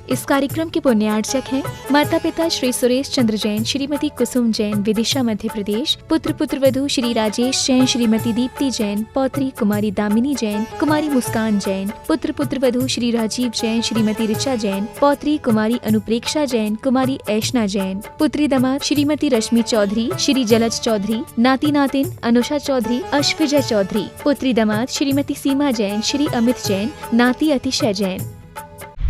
इस कार्यक्रम के पुण्यार्चक हैं माता पिता श्री सुरेश चंद्र जैन, श्रीमती कुसुम जैन, विदिशा मध्य प्रदेश। पुत्र पुत्रवधू श्री राजेश जैन, श्रीमती दीप्ति जैन, पौत्री कुमारी दामिनी जैन, कुमारी मुस्कान जैन। पुत्र पुत्रवधू श्री राजीव जैन, श्रीमती ऋचा जैन, पौत्री कुमारी अनुप्रेक्षा जैन, कुमारी ऐशना जैन। पुत्री दामाद श्रीमती रश्मि चौधरी, श्री जलज चौधरी, नाती नातिन अनुषा चौधरी, अश्विजय चौधरी। पुत्री दामाद श्रीमती सीमा जैन, श्री अमित जैन, नाती अतिशय जैन।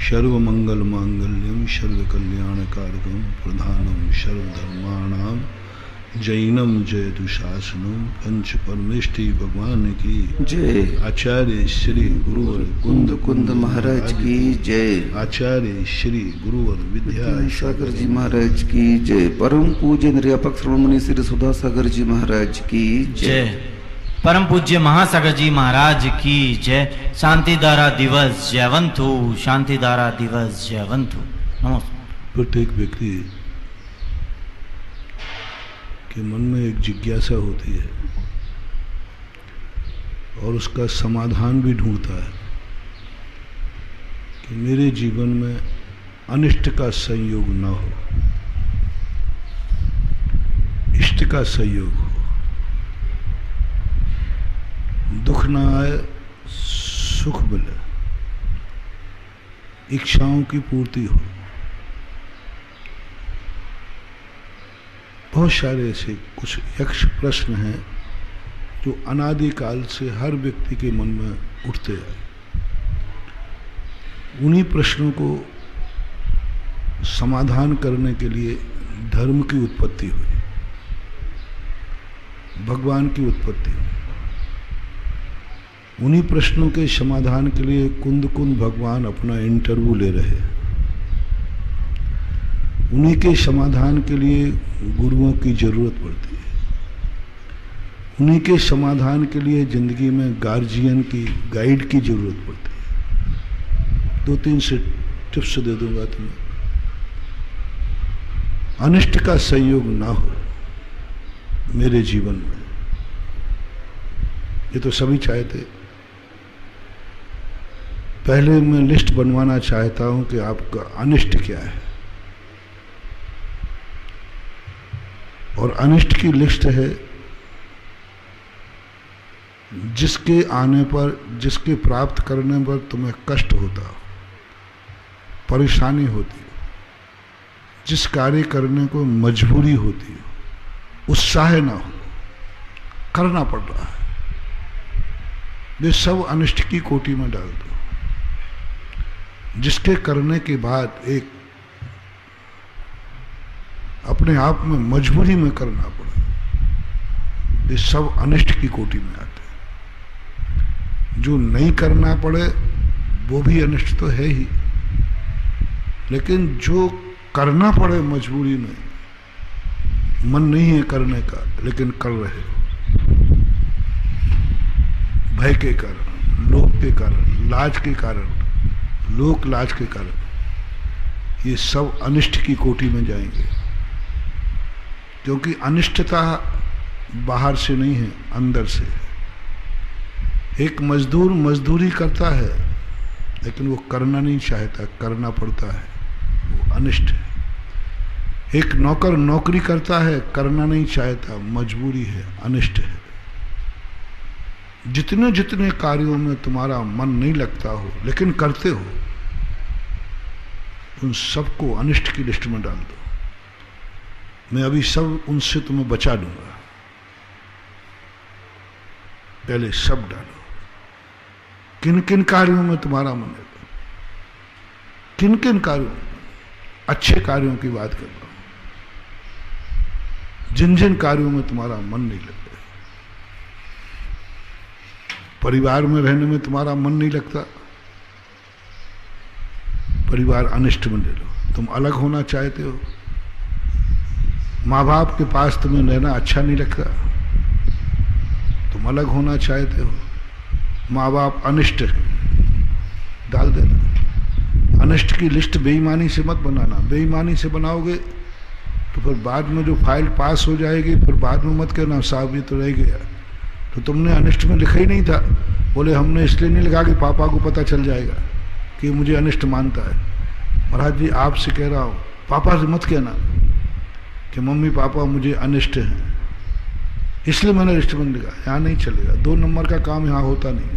सर्व मंगल मांगल्यम सर्व कल्याण कारकम प्रधानम सर्वधर्माणाम जैनम जयतु शासनम पंच परमेष्टि भगवान की जय। आचार्य श्री गुरुवर कुंद कुंद महाराज की जय। आचार्य श्री गुरुवर विद्यासागर जी महाराज की जय। परम पूज्य निर्यापक श्रोमणी श्री सुधा सागर जी महाराज की जय। परम पूज्य महासागर जी महाराज की जय। शांतिधारा दिवस जयवंतु, शांतिधारा दिवस जयवंतु। नमस्कार। प्रत्येक व्यक्ति के मन में एक जिज्ञासा होती है और उसका समाधान भी ढूंढता है कि मेरे जीवन में अनिष्ट का संयोग न हो, इष्ट का संयोग हो, दुख ना आए, सुख मिले, इच्छाओं की पूर्ति हो। बहुत सारे ऐसे कुछ यक्ष प्रश्न हैं जो अनादिकाल से हर व्यक्ति के मन में उठते हैं। उन्हीं प्रश्नों को समाधान करने के लिए धर्म की उत्पत्ति हुई, भगवान की उत्पत्ति हुई। उन्हीं प्रश्नों के समाधान के लिए कुंद कुंद भगवान अपना इंटरव्यू ले रहे हैं। उन्हीं के समाधान के लिए गुरुओं की जरूरत पड़ती है। उन्हीं के समाधान के लिए जिंदगी में गार्जियन की, गाइड की जरूरत पड़ती है। 2-3 से टिप्स दे दूंगा तुम्हें। अनिष्ट का संयोग ना हो मेरे जीवन में, ये तो सभी चाहते। पहले मैं लिस्ट बनवाना चाहता हूं कि आपका अनिष्ट क्या है, और अनिष्ट की लिस्ट है जिसके आने पर, जिसके प्राप्त करने पर तुम्हें कष्ट होता हो, परेशानी होती हो, जिस कार्य करने को मजबूरी होती हो, उत्साह ना हो, करना पड़ रहा है, वे सब अनिष्ट की कोटि में डाल दो। जिसके करने के बाद एक अपने आप में मजबूरी में करना पड़े, ये सब अनिष्ट की कोटि में आते हैं। जो नहीं करना पड़े वो भी अनिष्ट तो है ही, लेकिन जो करना पड़े मजबूरी में, मन नहीं है करने का लेकिन कर रहे हो, भय के कारण, लोभ के कारण, लाज के कारण, लोक लाज के कारण, ये सब अनिष्ट की कोटि में जाएंगे। क्योंकि अनिष्टता बाहर से नहीं है, अंदर से है। एक मजदूर मजदूरी करता है लेकिन वो करना नहीं चाहता, करना पड़ता है, वो अनिष्ट है। एक नौकर नौकरी करता है, करना नहीं चाहता, मजबूरी है, अनिष्ट है। जितने जितने कार्यों में तुम्हारा मन नहीं लगता हो लेकिन करते हो, उन सबको अनिष्ट की लिस्ट में डाल दो। मैं अभी सब उनसे तुम्हें बचा दूंगा, पहले सब डालो। किन किन कार्यों में तुम्हारा मन है, किन किन कार्यों, अच्छे कार्यों की बात कर रहा हूं, जिन जिन कार्यों में तुम्हारा मन नहीं लगता। परिवार में रहने में तुम्हारा मन नहीं लगता, परिवार अनिष्ट में ले लो। तुम अलग होना चाहते हो, माँ बाप के पास तुम्हें रहना अच्छा नहीं लगता, तुम अलग होना चाहते हो, माँ बाप अनिष्ट है, डाल देना। अनिष्ट की लिस्ट बेईमानी से मत बनाना। बेईमानी से बनाओगे तो फिर बाद में जो फाइल पास हो जाएगी, फिर बाद में मत कहना साहब ये तो रह गया, तो तुमने अनिष्ट में लिखा ही नहीं था। बोले हमने इसलिए नहीं लिखा कि पापा को पता चल जाएगा कि मुझे अनिष्ट मानता है। महाराज जी आपसे कह रहा हूं, पापा से मत कहना कि मम्मी पापा मुझे अनिष्ट हैं, इसलिए मैंने रिश्तेमंद लिखा। यहाँ नहीं चलेगा, 2 नंबर का काम यहाँ होता नहीं,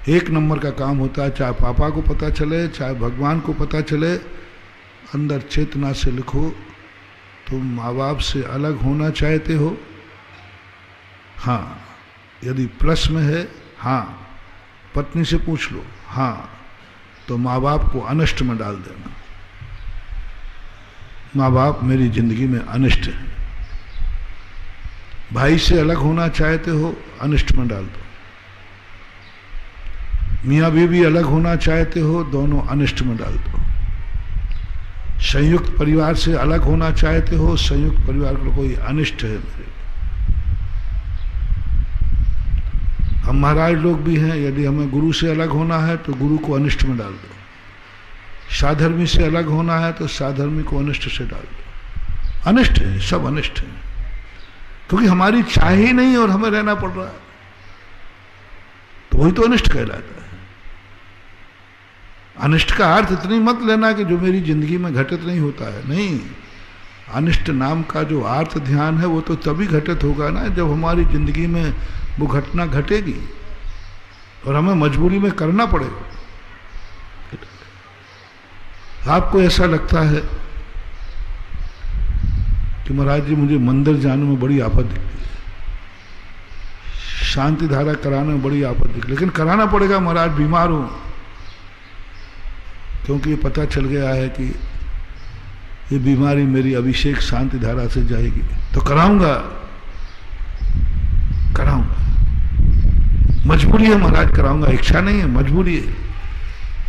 1 नंबर का काम होता है। चाहे पापा को पता चले, चाहे भगवान को पता चले, अंदर चेतना से लिखो, तुम माँ बाप से अलग होना चाहते हो? हाँ। यदि प्लस में है हाँ, पत्नी से पूछ लो हाँ, तो माँ बाप को अनिष्ट में डाल देना। माँ बाप मेरी जिंदगी में अनिष्ट है। भाई से अलग होना चाहते हो, अनिष्ट में डाल दो। मियाँ बीवी अलग होना चाहते हो, दोनों अनिष्ट में डाल दो। संयुक्त परिवार से अलग होना चाहते हो, संयुक्त परिवार को कोई अनिष्ट है मेरे। हम महाराज लोग भी हैं, यदि हमें गुरु से अलग होना है तो गुरु को अनिष्ट में डाल दो। साधर्मी से अलग होना है तो साधर्मी को अनिष्ट से डाल दो। अनिष्ट है, सब अनिष्ट है, क्योंकि हमारी चाह ही नहीं और हमें रहना पड़ रहा है, तो वही तो अनिष्ट कहलाता है। अनिष्ट का अर्थ इतनी मत लेना कि जो मेरी जिंदगी में घटित नहीं होता है, नहीं। अनिष्ट नाम का जो अर्थ ध्यान है वो तो तभी घटित होगा ना जब हमारी जिंदगी में वो घटना घटेगी और हमें मजबूरी में करना पड़ेगा। आपको ऐसा लगता है कि महाराज जी मुझे मंदिर जाने में बड़ी आफत दिखती है, शांति धारा कराने में बड़ी आफत दिखती, लेकिन कराना पड़ेगा महाराज, बीमार हूं, क्योंकि ये पता चल गया है कि ये बीमारी मेरी अभिषेक शांति धारा से जाएगी, तो कराऊंगा, मजबूरी है महाराज, कराऊंगा, इच्छा नहीं है, मजबूरी है।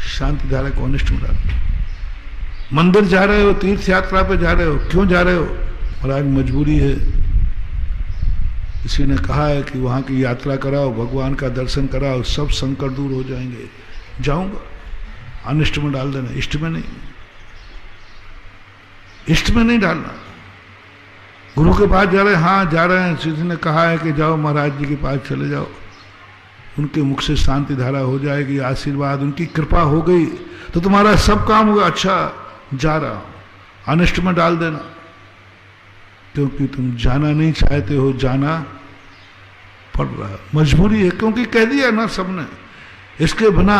शांति धारा को अनिष्ट में डाल। मंदिर जा रहे हो, तीर्थ यात्रा पे जा रहे हो, क्यों जा रहे हो? महाराज मजबूरी है, किसी ने कहा है कि वहां की यात्रा कराओ, भगवान का दर्शन कराओ, सब संकट दूर हो जाएंगे, जाऊंगा। अनिष्ट में डाल देना, इष्ट में नहीं, इष्ट में नहीं डालना। गुरु के पास जा रहे हैं, हाँ जा रहे हैं, किसी ने कहा है कि जाओ महाराज जी के पास चले जाओ, उनके मुख से शांति धारा हो जाएगी, आशीर्वाद, उनकी कृपा हो गई तो तुम्हारा सब काम होगा। अच्छा जा रहा हूं, अनिष्ट में डाल देना, क्योंकि तुम जाना नहीं चाहते हो, जाना पड़ रहा है, मजबूरी है, क्योंकि कह दिया ना सबने, इसके बिना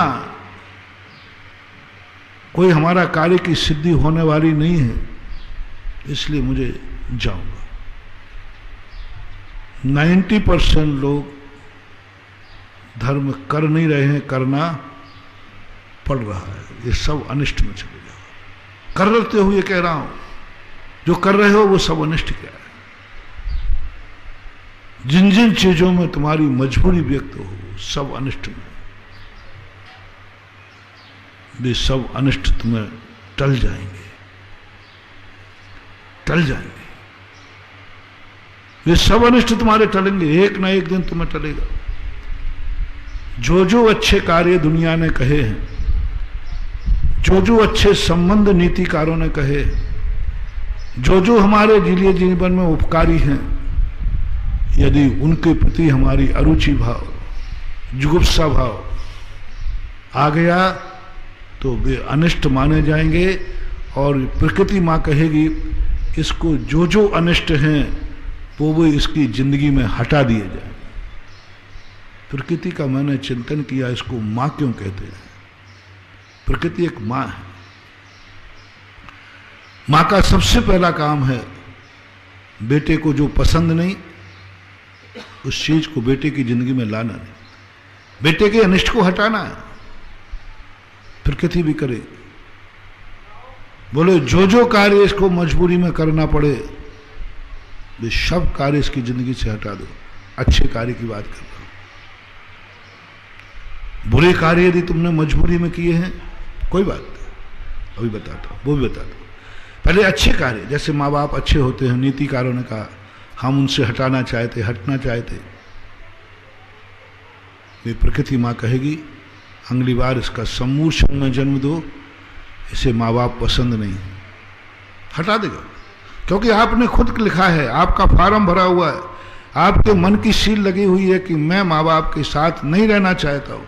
कोई हमारा कार्य की सिद्धि होने वाली नहीं है, इसलिए मुझे जाऊंगा। 90% लोग धर्म कर नहीं रहे हैं, करना पड़ रहा है, ये सब अनिष्ट में चले जाओ। कर रहे हो ये कह रहा हूं, जो कर रहे हो वो सब अनिष्ट क्या है। जिन जिन चीजों में तुम्हारी मजबूरी व्यक्त हो, सब अनिष्ट में, वे सब अनिष्ट तुम्हें टल जाएंगे, टल जाएंगे, वे सब अनिष्ट तुम्हारे टलेंगे, एक ना एक दिन तुम्हें टलेगा। जो जो अच्छे कार्य दुनिया ने कहे हैं, जो जो अच्छे संबंध नीतिकारों ने कहे, जो जो हमारे जिले जीवन में उपकारी हैं, यदि उनके प्रति हमारी अरुचि भाव, जुगुप्सा भाव आ गया तो वे अनिष्ट माने जाएंगे। और प्रकृति माँ कहेगी इसको जो जो अनिष्ट हैं वो इसकी जिंदगी में हटा दिए जाए। प्रकृति का मैंने चिंतन किया, इसको माँ क्यों कहते हैं? प्रकृति एक माँ है। माँ का सबसे पहला काम है बेटे को जो पसंद नहीं उस चीज को बेटे की जिंदगी में लाना नहीं, बेटे के अनिष्ट को हटाना है। प्रकृति भी करे, बोले जो जो कार्य इसको मजबूरी में करना पड़े वे सब कार्य इसकी जिंदगी से हटा दो। अच्छे कार्य की बात कर रहा हूं, बुरे कार्य यदि तुमने मजबूरी में किए हैं कोई बात नहीं, अभी बताता हूं, वो भी बताता हूं। पहले अच्छे कार्य, जैसे माँ बाप अच्छे होते हैं, नीतिकारों ने कहा हम उनसे हटाना चाहते, हटना चाहते, वे प्रकृति माँ कहेगी अगली बार इसका सम्मूर्छन में जन्म दो, इसे माँ बाप पसंद नहीं, हटा देगा। क्योंकि आपने खुद लिखा है, आपका फार्म भरा हुआ है, आपके मन की सील लगी हुई है कि मैं माँ बाप के साथ नहीं रहना चाहता हूं।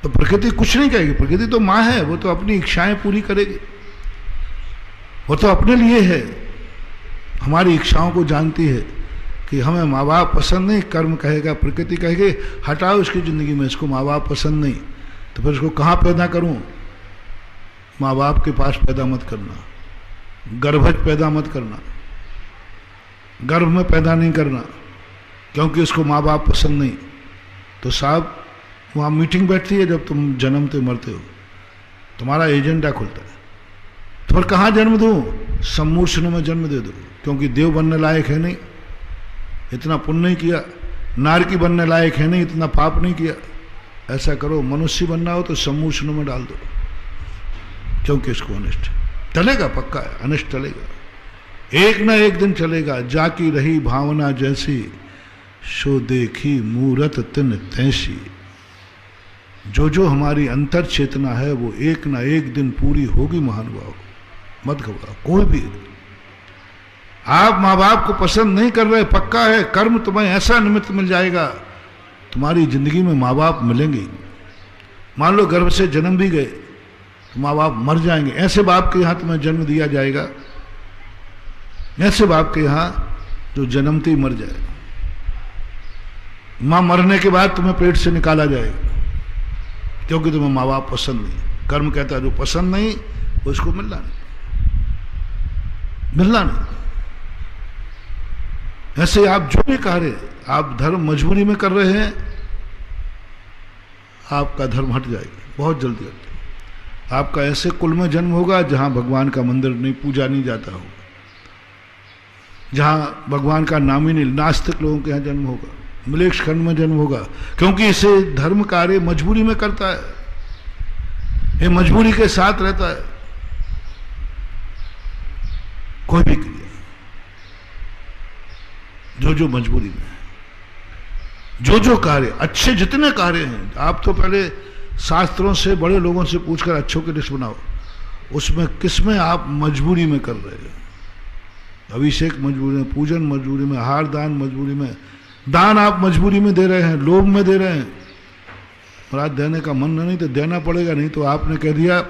तो प्रकृति कुछ नहीं कहेगी, प्रकृति तो माँ है, वो तो अपनी इच्छाएं पूरी करेगी, वो तो अपने लिए है। हमारी इच्छाओं को जानती है कि हमें माँ बाप पसंद नहीं, कर्म कहेगा, प्रकृति कहेगी हटाओ उसकी जिंदगी में, इसको माँ बाप पसंद नहीं, तो फिर इसको कहाँ पैदा करूं? माँ बाप के पास पैदा मत करना, गर्भज पैदा मत करना, गर्भ में पैदा नहीं करना, क्योंकि उसको माँ बाप पसंद नहीं। तो साहब वहाँ मीटिंग बैठती है जब तुम जन्मते मरते हो, तुम्हारा एजेंडा खुलता है, तो फिर कहाँ जन्म दूँ? सम्मूर्छन में जन्म दे दो, क्योंकि देव बनने लायक है नहीं, इतना पुण्य नहीं किया, नारकी बनने लायक है नहीं, इतना पाप नहीं किया। ऐसा करो, मनुष्य बनना हो तो सम्मूर्छन में डाल दो, क्योंकि इसको अनिष्ट चलेगा, पक्का है अनिष्ट चलेगा, एक ना एक दिन चलेगा। जाकी रही भावना जैसी, सो देखी मूरत तिन तैसी। जो जो हमारी अंतर चेतना है वो एक ना एक दिन पूरी होगी महानुभाव, मत घबराओ। कोई भी आप माँ बाप को पसंद नहीं कर रहे, पक्का है कर्म तुम्हें ऐसा निमित्त मिल जाएगा, तुम्हारी जिंदगी में माँ बाप मिलेंगे। मान लो गर्भ से जन्म भी गए तो माँ बाप मर जाएंगे, ऐसे बाप के यहाँ तुम्हें जन्म दिया जाएगा, ऐसे बाप के यहाँ जो जन्मते ही मर जाएगा। माँ मरने के बाद तुम्हें पेट से निकाला जाएगा, क्योंकि तुम्हें माँ बाप पसंद नहीं। कर्म कहता है जो पसंद नहीं उसको मिलना नहीं, मिलना नहीं। ऐसे आप जो भी कह रहे, आप धर्म मजबूरी में कर रहे हैं, आपका धर्म हट जाएगा बहुत जल्दी हट। आपका ऐसे कुल में जन्म होगा जहां भगवान का मंदिर नहीं, पूजा नहीं जाता होगा, जहां भगवान का नाम ही नहीं, नास्तिक लोगों के यहाँ जन्म होगा, मलेच्छ खंड में जन्म होगा, क्योंकि इसे धर्म कार्य मजबूरी में करता है, ये मजबूरी के साथ रहता है। कोई भी क्रिया जो जो मजबूरी में है, जो जो कार्य अच्छे जितने कार्य हैं, आप तो पहले शास्त्रों से बड़े लोगों से पूछकर अच्छों की लिस्ट बनाओ, उसमें किसमें आप मजबूरी में कर रहे हैं। अभिषेक मजबूरी में, पूजन मजबूरी में, हार दान मजबूरी में, दान आप मजबूरी में दे रहे हैं, लोभ में दे रहे हैं, और आज देने का मन नहीं तो देना पड़ेगा, नहीं तो आपने कह दिया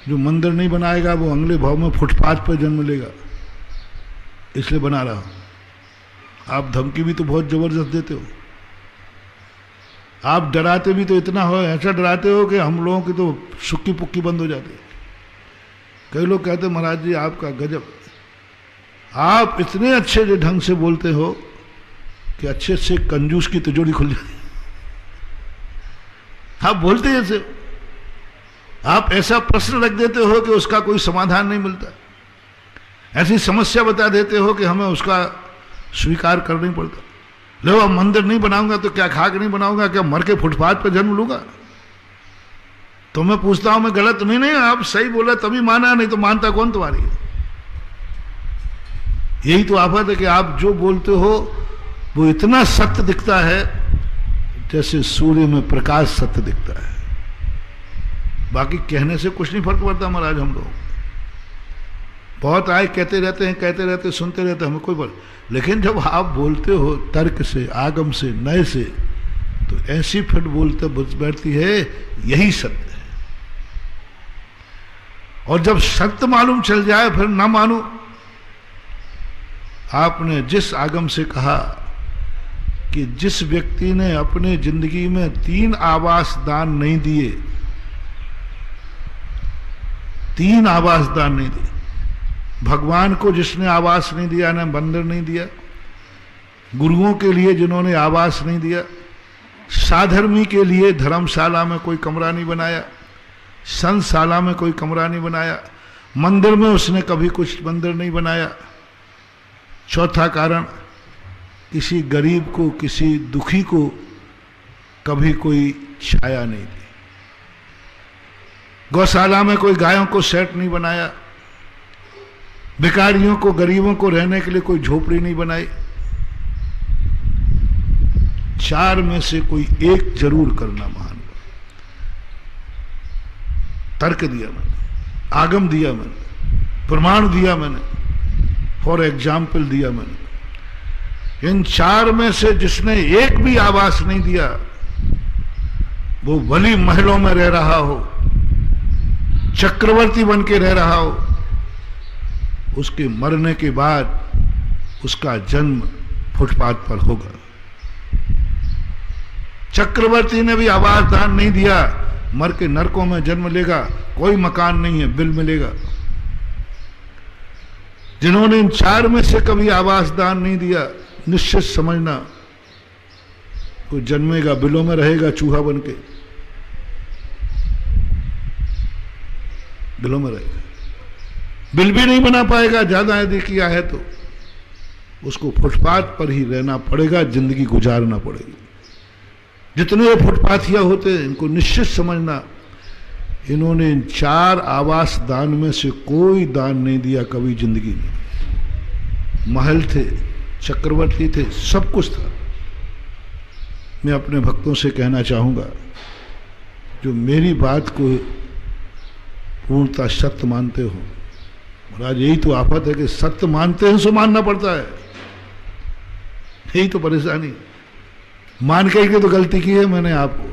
जो मंदिर नहीं बनाएगा वो अगले भाव में फुटपाथ पर जन्म लेगा, इसलिए बना रहा हूं। आप धमकी भी तो बहुत जबरदस्त देते हो, आप डराते भी तो इतना हो, ऐसा डराते हो कि हम लोगों की तो सुक्की पुक्की बंद हो जाती है। कई लोग कहते महाराज जी आपका गजब, आप इतने अच्छे जो ढंग से बोलते हो कि अच्छे से कंजूस की तिजोरी खुल जाती। आप बोलते ऐसे, आप ऐसा प्रश्न रख देते हो कि उसका कोई समाधान नहीं मिलता, ऐसी समस्या बता देते हो कि हमें उसका स्वीकार करना ही पड़ता। लो अब मंदिर नहीं बनाऊंगा तो क्या खाक नहीं बनाऊंगा, क्या मर के फुटपाथ पर जन्म लूंगा? तो मैं पूछता हूं मैं गलत नहीं, आप सही बोला तभी माना, नहीं तो मानता कौन तुम्हारी? यही तो आफत है कि आप जो बोलते हो वो इतना सत्य दिखता है जैसे सूर्य में प्रकाश सत्य दिखता है। बाकी कहने से कुछ नहीं फर्क पड़ता महाराज। हम लोग बहुत आए कहते रहते सुनते रहते, हमें कोई फर्क। लेकिन जब आप बोलते हो तर्क से, आगम से, नए से, तो ऐसी फिट बोलते बैठती है यही सत्य है। और जब सत्य मालूम चल जाए फिर ना मानो। आपने जिस आगम से कहा कि जिस व्यक्ति ने अपने जिंदगी में 3 आवास दान नहीं दिए, 3 आवास दान नहीं दिए, भगवान को जिसने आवास नहीं दिया, ना मंदिर नहीं दिया, गुरुओं के लिए जिन्होंने आवास नहीं दिया, साधर्मी के लिए धर्मशाला में कोई कमरा नहीं बनाया, संतशाला में कोई कमरा नहीं बनाया, मंदिर में उसने कभी कुछ मंदिर नहीं बनाया। चौथा कारण, किसी गरीब को, किसी दुखी को कभी कोई छाया नहीं दी, गौशाला में कोई गायों को सेट नहीं बनाया, भिखारियों को, गरीबों को रहने के लिए कोई झोपड़ी नहीं बनाई। 4 में से कोई एक जरूर करना महान। तर्क दिया मैंने, आगम दिया मैंने, प्रमाण दिया मैंने, फॉर एग्जाम्पल दिया मैंने। इन 4 में से जिसने एक भी आवास नहीं दिया वो भली महलों में रह रहा हो, चक्रवर्ती बन के रह रहा हो, उसके मरने के बाद उसका जन्म फुटपाथ पर होगा। चक्रवर्ती ने भी आवास दान नहीं दिया, मर के नरकों में जन्म लेगा, कोई मकान नहीं है, बिल मिलेगा। जिन्होंने इन चार में से कभी आवास दान नहीं दिया, निश्चित समझना कोई जन्मेगा, बिलों में रहेगा, चूहा बन के बिलों में रहेगा, बिल भी नहीं बना पाएगा। ज्यादा यदि किया है तो उसको फुटपाथ पर ही रहना पड़ेगा, जिंदगी गुजारना पड़ेगी। जितने फुटपाथिया होते हैं, इनको निश्चित समझना, इन्होंने इन चार आवास दान में से कोई दान नहीं दिया कभी जिंदगी में। महल थे, चक्रवर्ती थे, सब कुछ था। मैं अपने भक्तों से कहना चाहूंगा, जो मेरी बात को पूर्णतः सत्य मानते हो, महाराज यही तो आफत है कि सत्य मानते हैं सो मानना पड़ता है, यही तो परेशानी। मान के तो गलती की है मैंने आपको,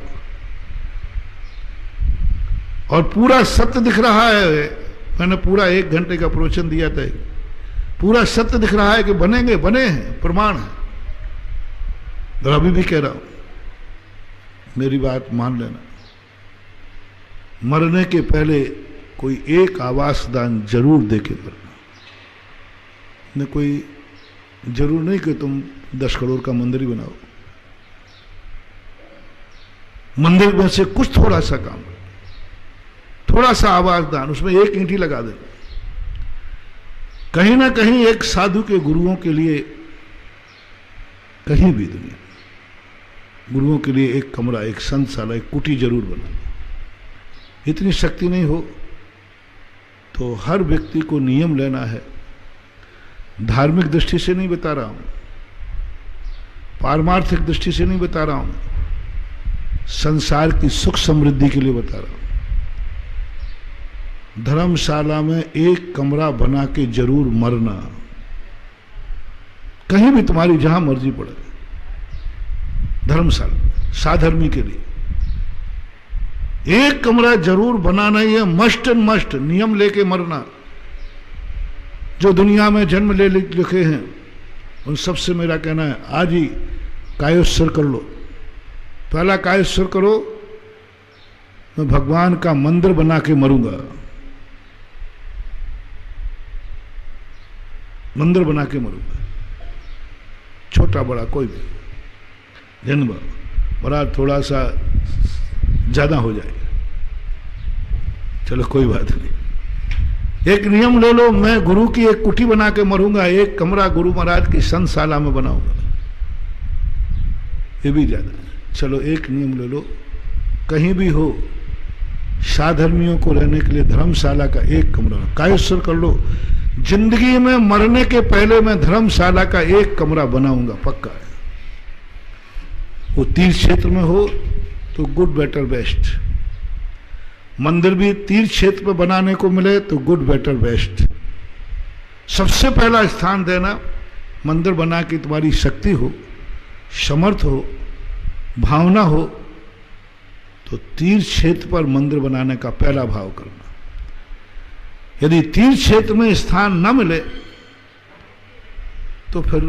और पूरा सत्य दिख रहा है। मैंने पूरा 1 घंटे का प्रवचन दिया था, पूरा सत्य दिख रहा है कि बनेंगे, बने हैं, प्रमाण है। और अभी भी कह रहा हूं, मेरी बात मान लेना, मरने के पहले कोई एक आवास दान जरूर दे के मरना। न कोई जरूर नहीं कि तुम 10 करोड़ का मंदिर ही बनाओ, मंदिर में से कुछ थोड़ा सा काम, थोड़ा सा आवास दान, उसमें 1 ईंट ही लगा देना। कहीं ना कहीं एक साधु के गुरुओं के लिए, कहीं भी दुनिया गुरुओं के लिए एक कमरा, एक संतशाला, एक कुटी जरूर बनाना। इतनी शक्ति नहीं हो तो हर व्यक्ति को नियम लेना है। धार्मिक दृष्टि से नहीं बता रहा हूं, पारमार्थिक दृष्टि से नहीं बता रहा हूं, संसार की सुख समृद्धि के लिए बता रहा हूं। धर्मशाला में एक कमरा बना के जरूर मरना, कहीं भी तुम्हारी जहां मर्जी पड़े, धर्मशाला साधर्मी के लिए एक कमरा जरूर बनाना ही है, मस्ट एंड मस्ट। नियम लेके मरना। जो दुनिया में जन्म ले लिखे हैं उन सबसे मेरा कहना है, आज ही कायोत्सर्ग कर लो। पहला कायोत्सर्ग करो, मैं भगवान का मंदिर बना के मरूंगा, मंदिर बना के मरूंगा, छोटा बड़ा कोई भी, जन्म बड़ा थोड़ा सा ज्यादा हो जाएगा, चलो कोई बात नहीं। एक नियम ले लो, मैं गुरु की एक कुटी बना के मरूंगा, एक कमरा गुरु महाराज की संतशाला में बनाऊंगा, ये भी ज्यादा। चलो एक नियम ले लो, कहीं भी हो, साधर्मियों को रहने के लिए धर्मशाला का एक कमरा, कायोत्सर्ग कर लो। जिंदगी में मरने के पहले मैं धर्मशाला का एक कमरा बनाऊंगा, पक्का है। वो तीर्थ क्षेत्र में हो तो गुड बेटर बेस्ट, मंदिर भी तीर्थ क्षेत्र में बनाने को मिले तो गुड बेटर बेस्ट। सबसे पहला स्थान देना, मंदिर बना के तुम्हारी शक्ति हो, समर्थ हो, भावना हो, तो तीर्थ क्षेत्र पर मंदिर बनाने का पहला भाव करना। यदि तीर्थ क्षेत्र में स्थान न मिले तो फिर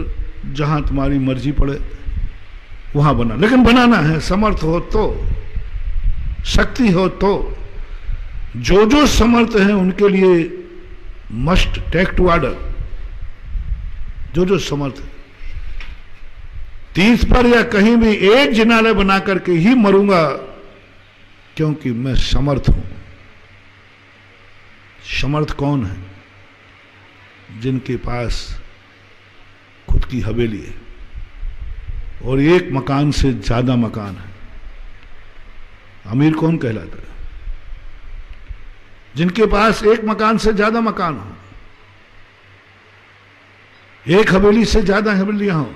जहां तुम्हारी मर्जी पड़े वहां बना, लेकिन बनाना है। समर्थ हो तो, शक्ति हो तो, जो समर्थ हैं उनके लिए मस्ट टेक टू ऑर्डर। जो समर्थ है, तीर्थ पर या कहीं भी एक जिनालय बना करके ही मरूंगा, क्योंकि मैं समर्थ हूं। समर्थ कौन है? जिनके पास खुद की हवेली है और एक मकान से ज्यादा मकान है। अमीर कौन कहलाता है? जिनके पास एक मकान से ज्यादा मकान हो, एक हवेली से ज्यादा हवेलियां हो,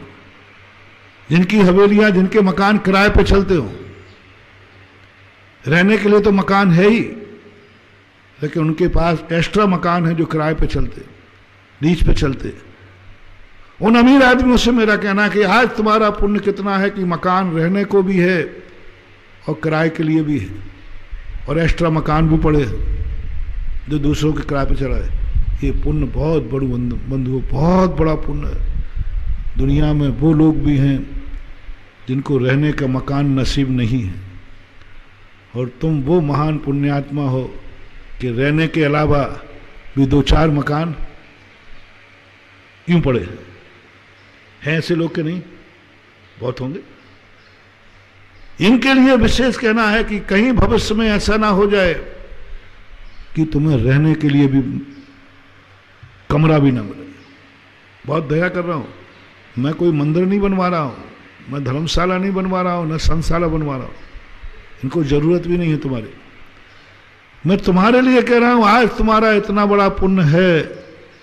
जिनकी हवेलियां, जिनके मकान किराए पे चलते हो। रहने के लिए तो मकान है ही, लेकिन उनके पास एक्स्ट्रा मकान है जो किराए पे चलते, लीज पे चलते। उन अमीर आदमियों से मेरा कहना है कि आज तुम्हारा पुण्य कितना है कि मकान रहने को भी है और किराए के लिए भी है, और एक्स्ट्रा मकान भी पड़े जो दूसरों के किराए पे चला है। ये पुण्य बहुत बड़ू बंधुओं, बहुत बड़ा पुण्य है। दुनिया में वो लोग भी हैं जिनको रहने का मकान नसीब नहीं है, और तुम वो महान पुण्यात्मा हो कि रहने के अलावा भी 2-4 मकान यूं पड़े हैं। ऐसे लोग के नहीं, बहुत होंगे। इनके लिए विशेष कहना है कि कहीं भविष्य में ऐसा ना हो जाए कि तुम्हें रहने के लिए भी कमरा भी ना मिले। बहुत दया कर रहा हूं। मैं कोई मंदिर नहीं बनवा रहा हूं, मैं धर्मशाला नहीं बनवा रहा हूं, न संशाला बनवा रहा हूं। इनको जरूरत भी नहीं है तुम्हारी। मैं तुम्हारे लिए कह रहा हूं, आज तुम्हारा इतना बड़ा पुण्य है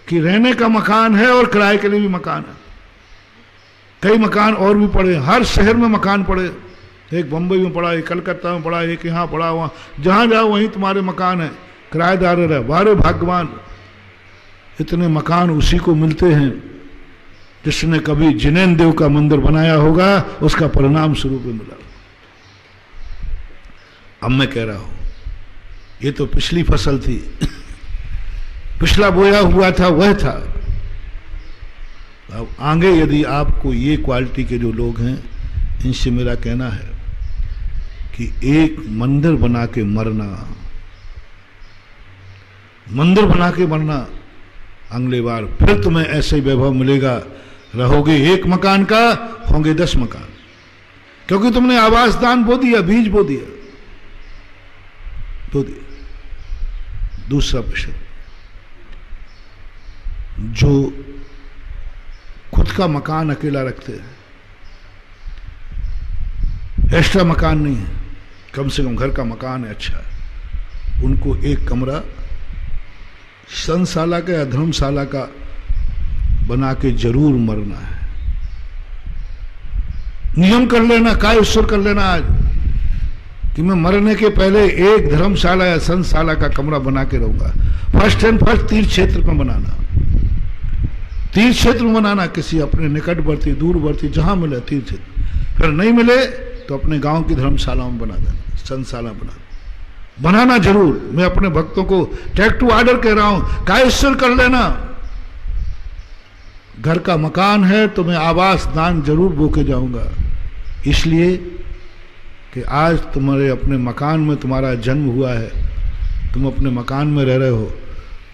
कि रहने का मकान है और किराए के लिए भी मकान है। कई मकान और भी पड़े, हर शहर में मकान पड़े। एक बंबई में पड़ा, एक कलकत्ता में पड़ा, एक यहाँ पड़ा, वहाँ जहाँ जाओ वहीं तुम्हारे मकान है, किराएदार रहे। वारे भाग्यवान, इतने मकान उसी को मिलते हैं जिसने कभी जिनेन देव का मंदिर बनाया होगा, उसका परिणाम स्वरूप में मिला। अब मैं कह रहा हूं, ये तो पिछली फसल थी, पिछला बोया हुआ था वह था। अब आगे यदि आपको ये क्वालिटी के जो लोग हैं, इनसे मेरा कहना है कि एक मंदिर बना के मरना, मंदिर बना के मरना, अगले बार फिर तुम्हें ऐसे वैभव मिलेगा। रहोगे एक मकान का, होंगे 10 मकान, क्योंकि तुमने आवास दान बो दिया, बीज बो दिया। दूसरा प्रश्न, जो खुद का मकान अकेला रखते हैं, एक्स्ट्रा मकान नहीं है, कम से कम घर का मकान है अच्छा है, उनको एक कमरा संशाला का या धर्मशाला का बना के जरूर मरना है। नियम कर लेना, कायस्वर कर लेना आज कि मैं मरने के पहले एक धर्मशाला या संशाला का कमरा बना के रहूंगा। फर्स्ट एंड फर्स्ट तीर्थ क्षेत्र में बनाना, तीर्थ क्षेत्र में बनाना, किसी अपने निकटवर्ती दूरवर्ती जहां मिले तीर्थ क्षेत्र। फिर नहीं मिले तो अपने गांव की धर्मशाला में बना देना, संशाला बनाना जरूर। मैं अपने भक्तों को टेक टू ऑर्डर कह रहा हूं, कायस्वर कर लेना। घर का मकान है तो मैं आवास दान जरूर बो के जाऊंगा, इसलिए कि आज तुम्हारे अपने मकान में तुम्हारा जन्म हुआ है, तुम अपने मकान में रह रहे हो,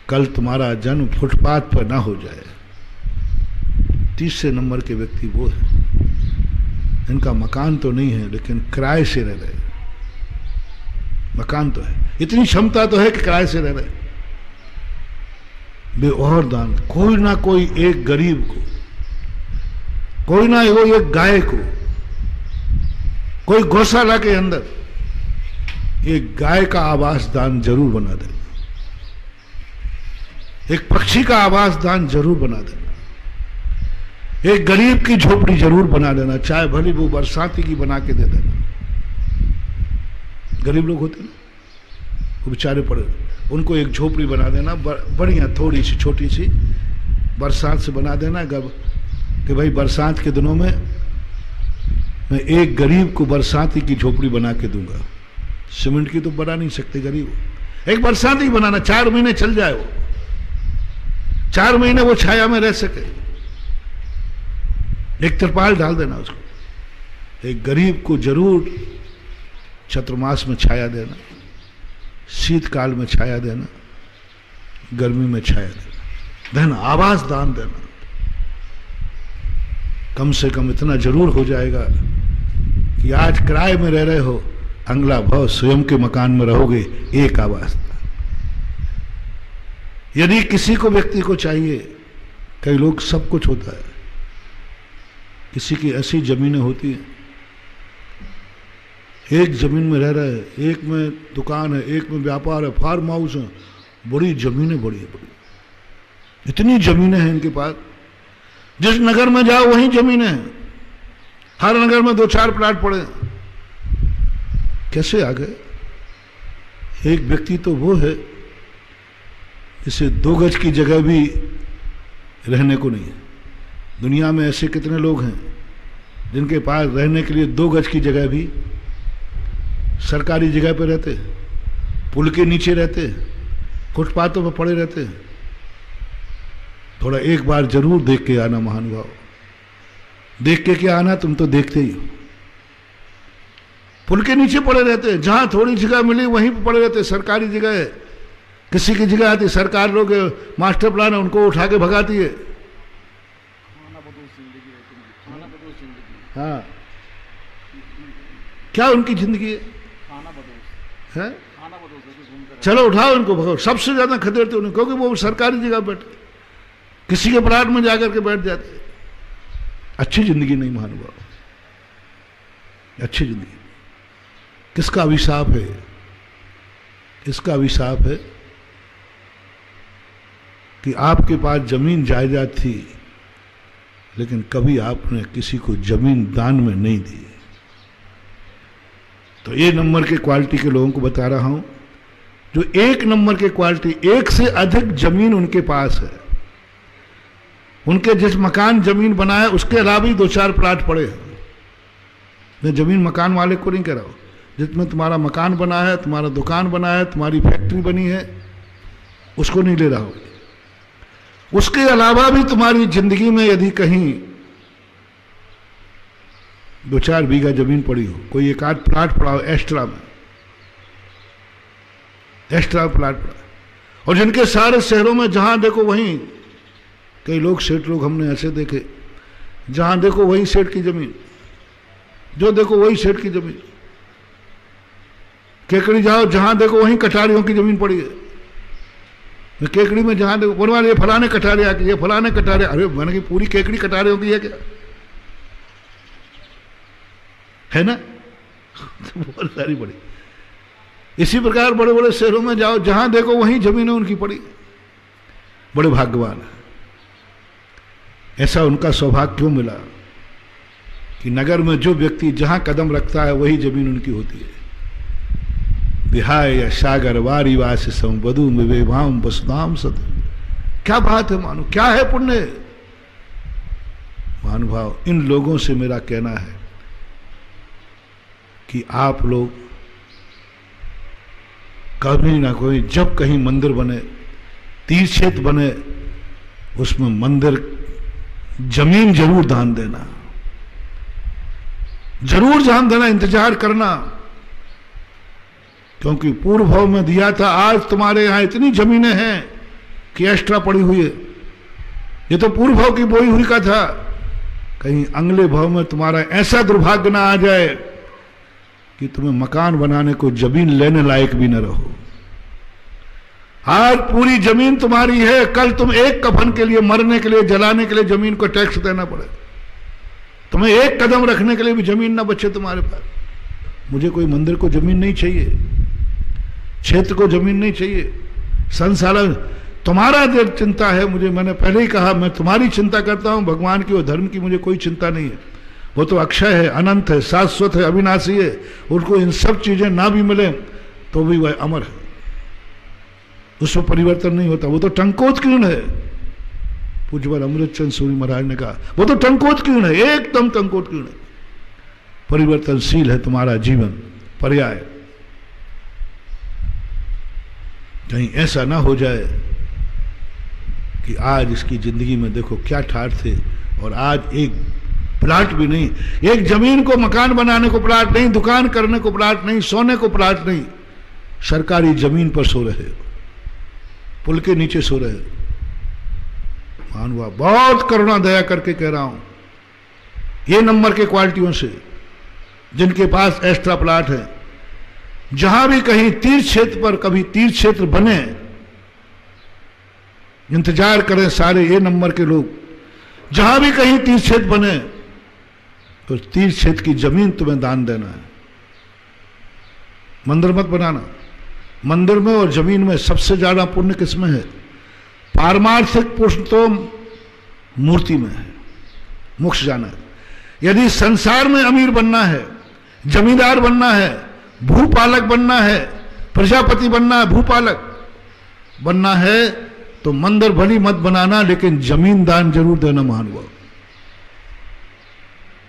कल तुम्हारा जन्म फुटपाथ पर ना हो जाए। तीसरे नंबर के व्यक्ति वो है, इनका मकान तो नहीं है लेकिन किराए से रह रहे। मकान तो है, इतनी क्षमता तो है कि किराए से रह रहे। वे और दान, कोई ना कोई एक गरीब को, कोई ना कोई एक गाय को, कोई गौशाला के अंदर एक गाय का आवास दान जरूर बना देना, एक पक्षी का आवास दान जरूर बना देना, एक गरीब की झोपड़ी जरूर बना देना, चाहे भली वो बरसाती की बना के दे देना। गरीब लोग होते ना, वो बेचारे पड़े, उनको एक झोपड़ी बना देना, बढ़िया थोड़ी सी छोटी सी, बरसात से बना देना कि भाई बरसात के दिनों में मैं एक गरीब को बरसाती की झोपड़ी बना के दूंगा। सीमेंट की तो बना नहीं सकते गरीब, एक बरसाती बनाना, 4 महीने चल जाए वो, 4 महीने वो छाया में रह सके, एक तिरपाल डाल देना उसको। एक गरीब को जरूर चतुर्मास में छाया देना, शीतकाल में छाया देना, गर्मी में छाया देना, आवास दान देना। कम से कम इतना जरूर हो जाएगा कि आज किराए में रह रहे हो, अगला भाव स्वयं के मकान में रहोगे, एक आवास। यदि किसी को व्यक्ति को चाहिए, कई लोग सब कुछ होता है, किसी की ऐसी जमीनें होती हैं, एक जमीन में रह रहे हैं, एक में दुकान है, एक में व्यापार है, फार्म हाउस है, बड़ी जमीनें, बड़ी इतनी जमीनें हैं इनके पास, जिस नगर में जाओ वहीं जमीनें हैं, हर नगर में 2-4 प्लाट पड़े। कैसे आ गए? एक व्यक्ति तो वो है जिसे 2 गज की जगह भी रहने को नहीं है। दुनिया में ऐसे कितने लोग हैं जिनके पास रहने के लिए 2 गज की जगह भी सरकारी जगह पे रहते, पुल के नीचे रहते, फुटपाथों पर पड़े रहते। थोड़ा एक बार जरूर देख के आना महानुभाव। देख के क्या आना, तुम तो देखते ही हो। पुल के नीचे पड़े रहते, जहां थोड़ी जगह मिली वहीं पर पड़े रहते। सरकारी जगह है, किसी की जगह आती, सरकार लोग मास्टर प्लान है उनको उठा के भगाती है। हाँ, क्या उनकी जिंदगी है? चलो उठाओ उनको, भगाओ। सबसे ज्यादा खदेड़ते उन्हें, क्योंकि वो सरकारी जगह बैठे, किसी के प्लाट में जाकर के बैठ जाते। अच्छी जिंदगी नहीं महानुभाव, अच्छी जिंदगी। किसका अभिशाप है? किसका अभिशाप है कि आपके पास जमीन जायदाद थी, लेकिन कभी आपने किसी को जमीन दान में नहीं दी। तो ए नंबर के क्वालिटी के लोगों को बता रहा हूं, जो एक नंबर के क्वालिटी, एक से अधिक जमीन उनके पास है। उनके जिस मकान जमीन बना है उसके अलावा भी 2-4 प्लाट पड़े हैं। मैं जमीन मकान वाले को नहीं कह रहा हूं, जिसमें तुम्हारा मकान बना है, तुम्हारा दुकान बना है, तुम्हारी फैक्ट्री बनी है, उसको नहीं ले रहा हूं। उसके अलावा भी तुम्हारी जिंदगी में यदि कहीं 2-4 बीघा जमीन पड़ी हो, कोई एक आध प्लाट पड़ा हो एक्स्ट्रा में, एक्स्ट्रा प्लाट पड़ा, और जिनके सारे शहरों में जहां देखो वहीं, कई लोग सेठ लोग हमने ऐसे देखे, जहां देखो वही सेठ की जमीन, जो देखो वही सेठ की जमीन। केकड़ी जाओ, जहां देखो वहीं कटारियों की जमीन पड़ी है। केकड़ी में जहां देखो बोलवा, ये फलाने कटारिया की, ये फलाने कटारिया। अरे मैंने की पूरी केकड़ी कटारियों की है क्या? है ना? बहुत सारी पड़ी। इसी प्रकार बड़े बड़े शहरों में जाओ, जहां देखो वहीं जमीनें उनकी पड़ी। बड़े भाग्यवान है। ऐसा उनका सौभाग्य क्यों मिला कि नगर में जो व्यक्ति जहां कदम रखता है वही जमीन उनकी होती है। विहाय सागर वारी वास संवधु में विभाम वसुधाम सद। क्या बात है मानो, क्या है पुण्य महानुभाव। इन लोगों से मेरा कहना है कि आप लोग कभी ना कोई, जब कहीं मंदिर बने, तीर्थ क्षेत्र बने, उसमें मंदिर जमीन जरूर दान देना, जरूर दान देना, इंतजार करना। क्योंकि पूर्व भाव में दिया था, आज तुम्हारे यहां इतनी जमीनें हैं कि एक्स्ट्रा पड़ी हुई है। ये तो पूर्व भाव की बोई हुई का था। कहीं अगले भाव में तुम्हारा ऐसा दुर्भाग्य ना आ जाए कि तुम्हें मकान बनाने को जमीन लेने लायक भी न रहो। आज पूरी जमीन तुम्हारी है, कल तुम एक कफन के लिए, मरने के लिए, जलाने के लिए जमीन को टैक्स देना पड़े, तुम्हें एक कदम रखने के लिए भी जमीन ना बचे तुम्हारे पास। मुझे कोई मंदिर को जमीन नहीं चाहिए, क्षेत्र को जमीन नहीं चाहिए, संसार तुम्हारा चिंता है मुझे। मैंने पहले ही कहा, मैं तुम्हारी चिंता करता हूं, भगवान की और धर्म की मुझे कोई चिंता नहीं है। वो तो अक्षय है, अनंत है, शाश्वत है, अविनाशी है। उनको इन सब चीजें ना भी मिले तो भी वह अमर है, उसमें परिवर्तन नहीं होता। वो तो टंकोत्कीर्ण है। पूज्यवर अमृतचंद सूरी महाराज ने कहा, वो तो टंकोत्कीर्ण है, एकदम टंकोत्कीर्ण है। परिवर्तनशील है तुम्हारा जीवन, पर्याय। कहीं ऐसा ना हो जाए कि आज इसकी जिंदगी में देखो क्या ठाठ थे, और आज एक प्लाट भी नहीं, एक जमीन को मकान बनाने को प्लाट नहीं, दुकान करने को प्लाट नहीं, सोने को प्लाट नहीं, सरकारी जमीन पर सो रहे हो, पुल के नीचे सो रहे हो। मानवा बहुत करुणा दया करके कह रहा हूं, ये नंबर के क्वालिटियों से जिनके पास एक्स्ट्रा प्लाट है, जहां भी कहीं तीर्थ क्षेत्र पर कभी तीर्थ क्षेत्र बने, इंतजार करें सारे ये नंबर के लोग। जहां भी कहीं तीर्थ क्षेत्र बने तो तीर्थ क्षेत्र की जमीन तुम्हें दान देना है, मंदिर मत बनाना। मंदिर में और जमीन में सबसे ज्यादा पुण्य किसमें है? पारमार्थिक पुण्य तो मूर्ति में है, मोक्ष जाना है। यदि संसार में अमीर बनना है, जमींदार बनना है, भूपालक बनना है, प्रजापति बनना है, भूपालक बनना है, तो मंदिर भली मत बनाना, लेकिन जमीन दान जरूर देना महानुभाव।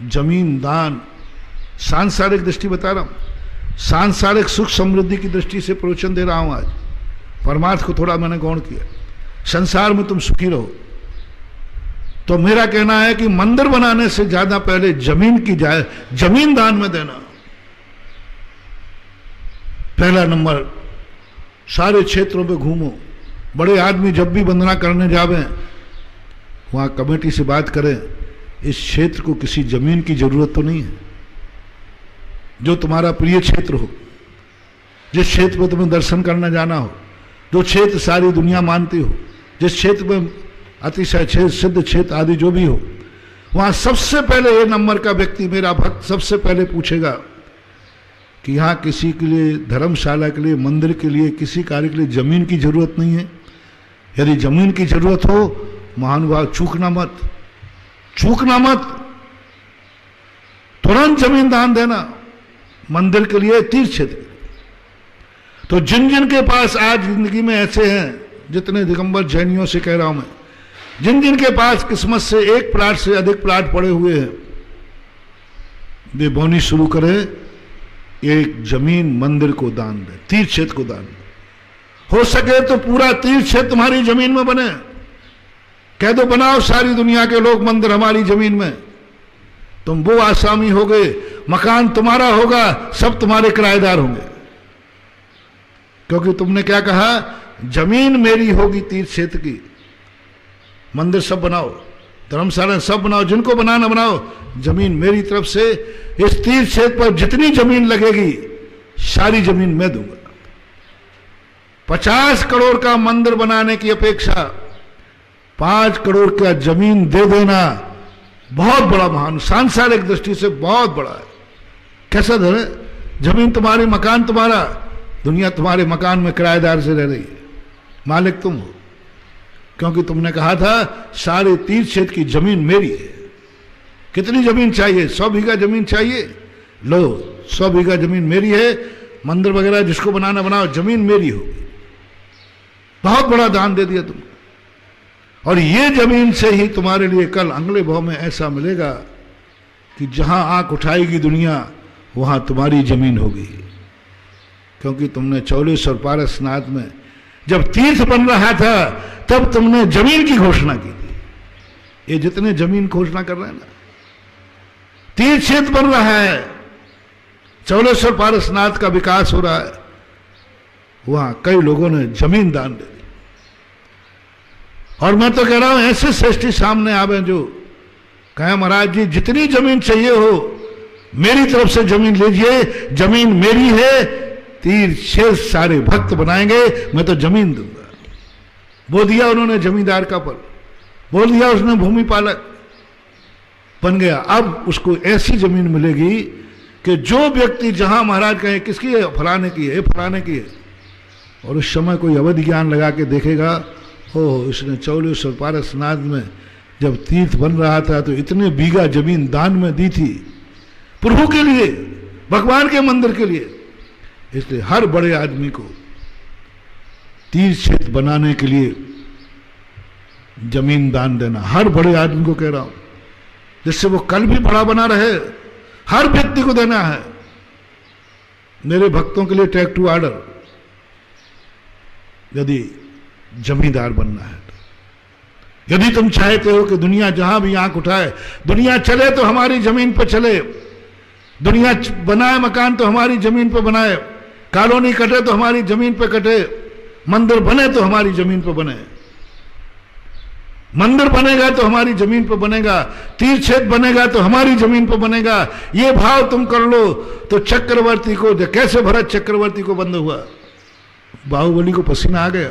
जमीन दान सांसारिक दृष्टि बता रहा हूं, सांसारिक सुख समृद्धि की दृष्टि से प्रवचन दे रहा हूं आज। परमार्थ को थोड़ा मैंने गौण किया। संसार में तुम सुखी रहो। तो मेरा कहना है कि मंदिर बनाने से ज्यादा पहले जमीन की जाए, जमीन दान में देना। पहला नंबर, सारे क्षेत्रों पे घूमो। बड़े आदमी जब भी वंदना करने जावे वहां कमेटी से बात करें, इस क्षेत्र को किसी जमीन की जरूरत तो नहीं है। जो तुम्हारा प्रिय क्षेत्र हो, जिस क्षेत्र में तुम्हें दर्शन करना जाना हो, जो क्षेत्र सारी दुनिया मानती हो, जिस क्षेत्र में अतिशय क्षेत्र, सिद्ध क्षेत्र आदि जो भी हो, वहां सबसे पहले ये नंबर का व्यक्ति, मेरा भक्त, सबसे पहले पूछेगा कि यहां किसी के लिए, धर्मशाला के लिए, मंदिर के लिए, किसी कार्य के लिए जमीन की जरूरत नहीं है। यदि जमीन की जरूरत हो, महानुभाव चूकना मत, चूकना मत, तुरंत जमीन दान देना, मंदिर के लिए, तीर्थ क्षेत्र के लिए। तो जिन जिन के पास आज जिंदगी में ऐसे हैं, जितने दिगंबर जैनियों से कह रहा हूं मैं, जिन जिन के पास किस्मत से एक प्लाट से अधिक प्लाट पड़े हुए हैं, वे बोनी शुरू करें, एक जमीन मंदिर को दान दे, तीर्थ क्षेत्र को दान दे। हो सके तो पूरा तीर्थ क्षेत्र तुम्हारी जमीन में बने। कह दो बनाओ सारी दुनिया के लोग मंदिर हमारी जमीन में, तुम वो आसामी हो गए, मकान तुम्हारा होगा, सब तुम्हारे किराएदार होंगे। क्योंकि तुमने क्या कहा, जमीन मेरी होगी तीर्थ क्षेत्र की, मंदिर सब बनाओ, धर्मशाला सब बनाओ, जिनको बनाना बनाओ, जमीन मेरी तरफ से। इस तीर्थ क्षेत्र पर जितनी जमीन लगेगी सारी जमीन मैं दूंगा। 50 करोड़ का मंदिर बनाने की अपेक्षा 5 करोड़ का जमीन दे देना बहुत बड़ा, महान, सांसारिक दृष्टि से बहुत बड़ा है। कैसा धर है, जमीन तुम्हारी, मकान तुम्हारा, दुनिया तुम्हारे मकान में किराएदार से रह रही है, मालिक तुम हो। क्योंकि तुमने कहा था सारे तीर्थ क्षेत्र की जमीन मेरी है। कितनी जमीन चाहिए? 100 बीघा जमीन चाहिए, लो 100 बीघा जमीन मेरी है, मंदिर वगैरह जिसको बनाना बनाओ, जमीन मेरी होगी। बहुत बड़ा दान दे दिया तुमने। और ये जमीन से ही तुम्हारे लिए कल अगले भाव में ऐसा मिलेगा कि जहां आंख उठाएगी दुनिया, वहां तुम्हारी जमीन होगी। क्योंकि तुमने 44 और पारसनाथ में जब तीर्थ बन रहा था, तब तुमने जमीन की घोषणा की थी। ये जितने जमीन घोषणा कर रहे हैं ना, तीर्थ क्षेत्र बन रहा है, 44 और पारसनाथ का विकास हो रहा है, वहां कई लोगों ने जमीन दान दे दी। और मैं तो कह रहा हूं ऐसे श्रेष्ठी सामने आवे जो कहे, महाराज जी जितनी जमीन चाहिए हो मेरी तरफ से जमीन लीजिए, जमीन मेरी है, तीर्थ क्षेत्र सारे भक्त बनाएंगे, मैं तो जमीन दूंगा। बोल दिया उन्होंने जमींदार का पद, बोल दिया उसने भूमि पालक बन गया। अब उसको ऐसी जमीन मिलेगी कि जो व्यक्ति जहां महाराज कहे किसकी है, फलाने की है, फलाने की है, और उस समय कोई अवधि ज्ञान लगा के देखेगा, हो इसने 44 और पारसनाथ में जब तीर्थ बन रहा था तो इतने बीघा जमीन दान में दी थी प्रभु के लिए, भगवान के मंदिर के लिए। इसलिए हर बड़े आदमी को तीर्थ क्षेत्र बनाने के लिए जमीन दान देना, हर बड़े आदमी को कह रहा हूं, जिससे वो कल भी बड़ा बना रहे, हर व्यक्ति को देना है। मेरे भक्तों के लिए टेक टू ऑर्डर, यदि जमींदार बनना है तो। यदि तुम चाहते हो कि दुनिया जहां भी आंख उठाए, दुनिया चले तो हमारी जमीन पर चले, दुनिया बनाए मकान तो हमारी जमीन पर बनाए, कॉलोनी कटे तो हमारी जमीन पर कटे, मंदिर बने तो हमारी जमीन पर बने, मंदिर बनेगा तो हमारी जमीन पर बनेगा, तीर्थ क्षेत्र बनेगा तो हमारी जमीन पर बनेगा, ये भाव तुम कर लो तो चक्रवर्ती को, कैसे भरत चक्रवर्ती को बंद हुआ, बाहुबली को पसीना आ गया।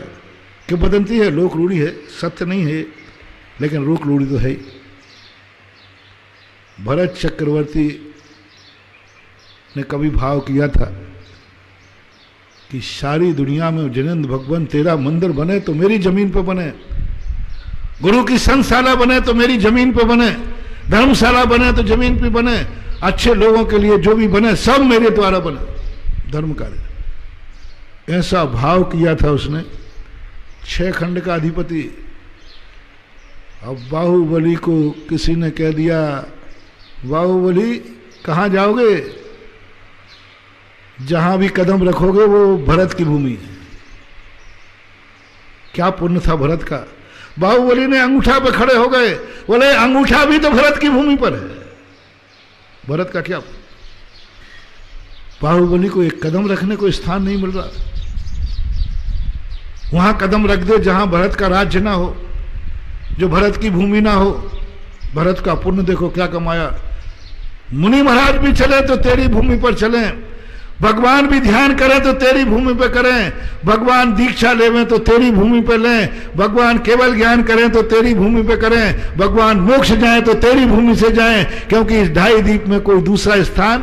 क्यों बदंती है, लोक रूढ़ी है, सत्य नहीं है, लेकिन लोक रूढ़ी तो है। भरत चक्रवर्ती ने कभी भाव किया था कि सारी दुनिया में जिनेंद्र भगवान तेरा मंदिर बने तो मेरी जमीन पर बने, गुरु की संतशाला बने तो मेरी जमीन पर बने, धर्मशाला बने तो जमीन पर बने, अच्छे लोगों के लिए जो भी बने सब मेरे द्वारा बने, धर्म कार्य। ऐसा भाव किया था उसने। 6 खंड का अधिपति। अब बाहुबली को किसी ने कह दिया, बाहुबली कहाँ जाओगे, जहां भी कदम रखोगे वो भरत की भूमि है। क्या पुण्य था भरत का। बाहुबली ने अंगूठा पे खड़े हो गए, बोले अंगूठा भी तो भरत की भूमि पर है। भरत का क्या, बाहुबली को एक कदम रखने को स्थान नहीं मिल रहा। वहां कदम रख दे जहां भरत का राज्य ना हो, जो भरत की भूमि ना हो। भरत का पुण्य देखो क्या कमाया। मुनि महाराज भी चले तो तेरी भूमि पर चले, भगवान भी ध्यान करें तो तेरी भूमि पर करें, भगवान दीक्षा लेवें तो तेरी भूमि पर लें, भगवान केवल ज्ञान करें तो तेरी भूमि पर करें, भगवान मोक्ष जाए तो तेरी भूमि से जाएं, क्योंकि इस ढाई द्वीप में कोई दूसरा स्थान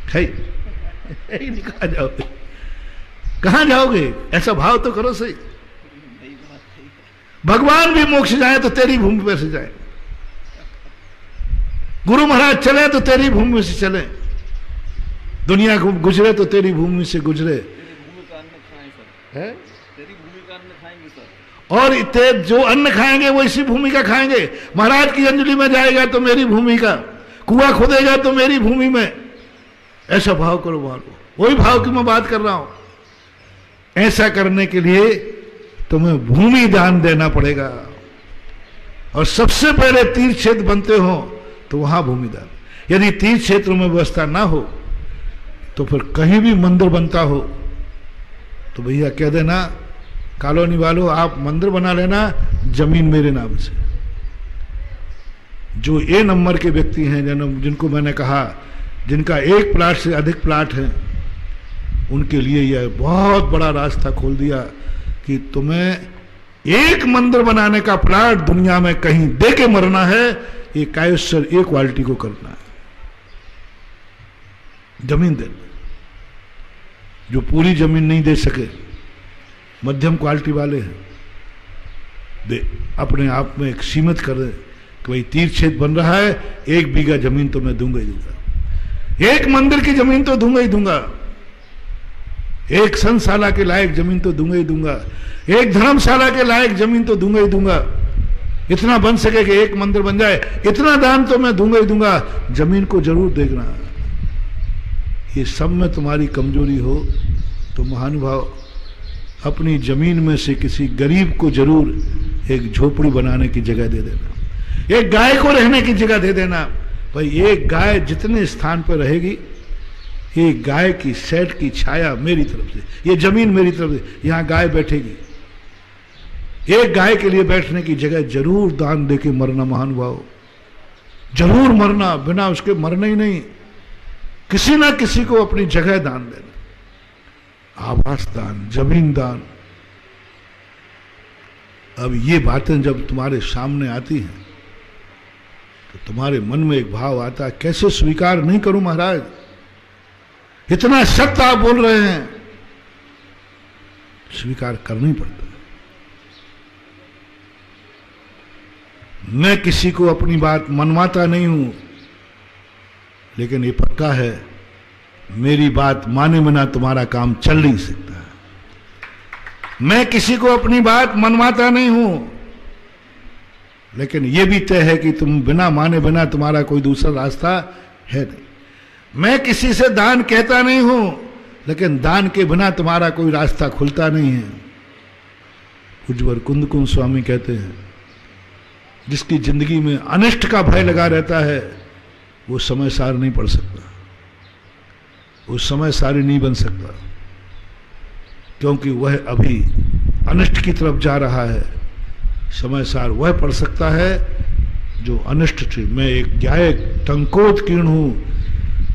है ही नहीं। कहां जाओगे, कहां जाओगे? ऐसा भाव तो करो सही। भगवान भी मोक्ष जाए तो तेरी भूमि पर से जाए, गुरु महाराज चले तो तेरी भूमि से चले, दुनिया को गुजरे तो तेरी भूमि से गुजरे। और जो अन्न खाएंगे वो इसी भूमि का खाएंगे। महाराज की अंजलि में जाएगा तो मेरी भूमि का, कुआं खोदेगा तो मेरी भूमि में। ऐसा भाव करो, वही भाव की मैं बात कर रहा हूं। ऐसा करने के लिए तुम्हें भूमि दान देना पड़ेगा, और सबसे पहले तीर्थ क्षेत्र बनते हो तो वहां भूमि दान। यदि तीर्थ क्षेत्र में व्यवस्था ना हो तो फिर कहीं भी मंदिर बनता हो तो भैया कह देना कॉलोनी वालों आप मंदिर बना लेना, जमीन मेरे नाम से। जो ए नंबर के व्यक्ति हैं, जिनको मैंने कहा जिनका एक प्लाट से अधिक प्लाट है, उनके लिए यह बहुत बड़ा रास्ता खोल दिया कि तुम्हें एक मंदिर बनाने का प्लाट दुनिया में कहीं दे के मरना है, ये कायस्वर एक क्वालिटी को करना है। जमीन देना, जो पूरी जमीन नहीं दे सके, मध्यम क्वालिटी वाले हैं, दे अपने आप में एक सीमित कर दे कि भाई तीर्थ क्षेत्र बन रहा है, 1 बीघा जमीन तो मैं दूंगा ही दूंगा, एक मंदिर की जमीन तो दूंगा ही दूंगा, एक संशाला के लायक जमीन तो दूंगा ही दूंगा, एक धर्मशाला के लायक जमीन तो दूंगा ही दूंगा। इतना बन सके कि एक मंदिर बन जाए, इतना दान तो मैं दूंगा ही दूंगा। जमीन को जरूर देखना। ये सब में तुम्हारी कमजोरी हो तो महानुभाव अपनी जमीन में से किसी गरीब को जरूर एक झोपड़ी बनाने की जगह दे देना, एक गाय को रहने की जगह दे देना। भाई एक गाय जितने स्थान पर रहेगी, एक गाय की सेट की छाया मेरी तरफ से, ये जमीन मेरी तरफ से, यहां गाय बैठेगी। एक गाय के लिए बैठने की जगह जरूर दान देके मरना महानुभाव, जरूर मरना, बिना उसके मरना ही नहीं। किसी ना किसी को अपनी जगह दान देना, आवास दान, जमीन दान। अब ये बातें जब तुम्हारे सामने आती हैं तो तुम्हारे मन में एक भाव आता है, कैसे स्वीकार नहीं करूं महाराज, इतना सत्य आप बोल रहे हैं, स्वीकार करना ही पड़ता है। मैं किसी को अपनी बात मनवाता नहीं हूं, लेकिन ये पक्का है मेरी बात माने बिना तुम्हारा काम चल नहीं सकता। मैं किसी को अपनी बात मनवाता नहीं हूं, लेकिन यह भी तय है कि तुम बिना माने बिना तुम्हारा कोई दूसरा रास्ता है नहीं। मैं किसी से दान कहता नहीं हूं, लेकिन दान के बिना तुम्हारा कोई रास्ता खुलता नहीं है। उज्ज्वल कुंदकुंद स्वामी कहते हैं, जिसकी जिंदगी में अनिष्ट का भय लगा रहता है वो समय सार नहीं पढ़ सकता, वो समय सारी नहीं बन सकता, क्योंकि वह अभी अनिष्ट की तरफ जा रहा है। समय सार वह पढ़ सकता है जो अनिष्ट थे। मैं एक गायक टंकोत कीर्ण हूं,